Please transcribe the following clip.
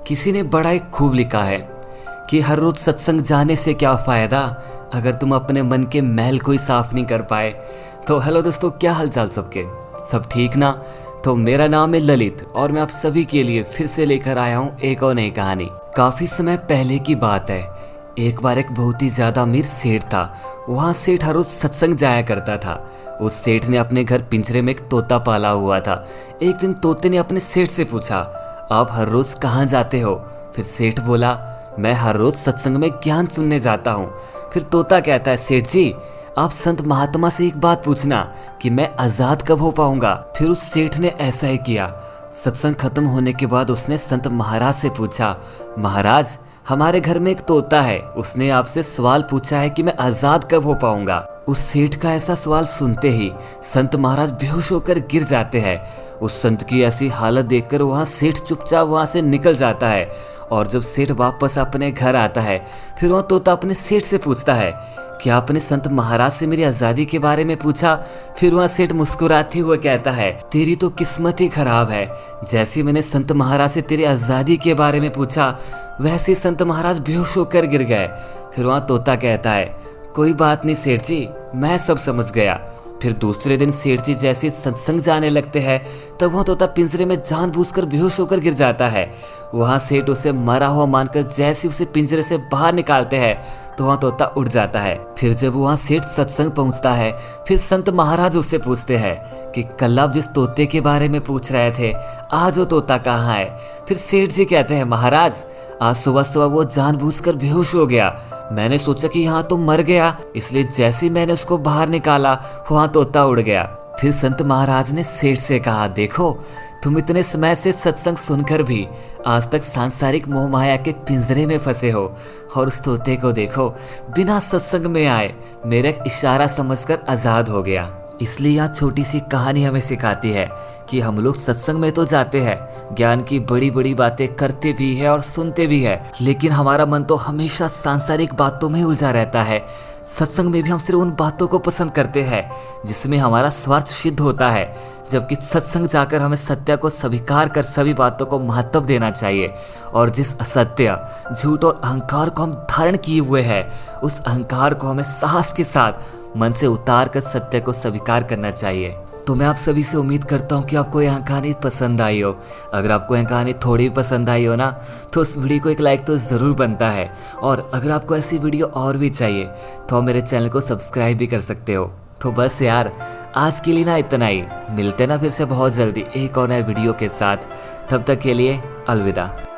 किसी ने बड़ा ही खूब लिखा है कि हर रोज सत्संग जाने से क्या फ़ायदा अगर तुम अपने मन के मैल को ही साफ नहीं कर पाए। तो हेलो दोस्तों, क्या हालचाल सबके, सब ठीक ना। तो मेरा नाम है ललित और मैं आप सभी के लिए फिर से लेकर आया हूँ एक और नई कहानी। काफ़ी समय पहले की बात है। एक बार एक बहुत ही ज़्यादा अमीर सेठ था। वहाँ सेठ हर रोज सत्संग जाया करता था। उस सेठ ने अपने घर पिंजरे में एक तोता पाला हुआ था। एक दिन तोते ने अपने सेठ से पूछा, आप हर रोज कहाँ जाते हो? फिर सेठ बोला, मैं हर रोज सत्संग में ज्ञान सुनने जाता हूँ। फिर तोता कहता है, सेठ जी आप संत महात्मा से एक बात पूछना कि मैं आजाद कब हो पाऊंगा। फिर उस सेठ ने ऐसा ही किया। सत्संग खत्म होने के बाद उसने संत महाराज से पूछा, महाराज हमारे घर में एक तोता है, उसने आपसे सवाल पूछा है कि मैं आजाद कब हो पाऊंगा। उस सेठ का ऐसा सवाल सुनते ही संत महाराज बेहोश होकर गिर जाते हैं। उस संत की ऐसी हालत देखकर वहाँ सेठ चुपचाप वहाँ से निकल जाता है। और जब सेठ वापस अपने घर आता है फिर वहाँ तोता अपने सेठ से पूछता है, क्या आपने संत महाराज से मेरी आज़ादी के बारे में पूछा? फिर वहाँ सेठ मुस्कुराते हुए कहता है, तेरी तो किस्मत ही खराब है, जैसे मैंने संत महाराज से तेरी आज़ादी के बारे में पूछा वैसे संत महाराज बेहोश होकर गिर गए। फिर वहाँ तोता कहता है, कोई बात नहीं सेठ जी, मैं सब समझ गया। फिर दूसरे दिन सेठ जी जैसे सत्संग जाने लगते हैं तब वहाँ तोता पिंजरे में जानबूझकर बेहोश होकर गिर जाता है। वहाँ सेठ उसे मरा हुआ मानकर जैसे उसे पिंजरे से बाहर निकालते हैं तो वहाँ तोता उड़ जाता है। फिर जब वहाँ सेठ सत्संग पहुँचता है फिर संत महाराज उससे पूछते हैं कि कल आप जिस तोते के बारे में पूछ रहे थे आज वो तोता कहाँ है? फिर सेठ जी कहते हैं, महाराज आज सुबह सुबह वो जानबूझकर बेहोश हो गया, मैंने सोचा कि यहाँ तो मर गया, इसलिए जैसे मैंने उसको बाहर निकाला वहाँ तोता उड़ गया। फिर संत महाराज ने सेठ से कहा, देखो तुम इतने समय से सत्संग सुनकर भी आज तक सांसारिक मोह माया के पिंजरे में फंसे हो और उस तोते को देखो बिना सत्संग में आए मेरा एक इशारा समझकर आजाद हो गया। इसलिए यहाँ छोटी सी कहानी हमें सिखाती है कि हम लोग सत्संग में तो जाते हैं, ज्ञान की बड़ी बड़ी बातें करते भी है और सुनते भी है, लेकिन हमारा मन तो हमेशा सांसारिक बातों में उलझा रहता है। सत्संग में भी हम सिर्फ उन बातों को पसंद करते हैं जिसमें हमारा स्वार्थ सिद्ध होता है, जबकि सत्संग जाकर हमें सत्य को स्वीकार कर सभी बातों को महत्व देना चाहिए। और जिस असत्य, झूठ और अहंकार को हम धारण किए हुए हैं उस अहंकार को हमें साहस के साथ मन से उतार कर सत्य को स्वीकार करना चाहिए। तो मैं आप सभी से उम्मीद करता हूँ कि आपको यह कहानी पसंद आई हो। अगर आपको यह कहानी थोड़ी भी पसंद आई हो ना तो उस वीडियो को एक लाइक तो ज़रूर बनता है। और अगर आपको ऐसी वीडियो और भी चाहिए तो आप मेरे चैनल को सब्सक्राइब भी कर सकते हो। तो बस यार आज के लिए ना इतना ही, मिलते ना फिर से बहुत जल्दी एक और नए वीडियो के साथ। तब तक के लिए अलविदा।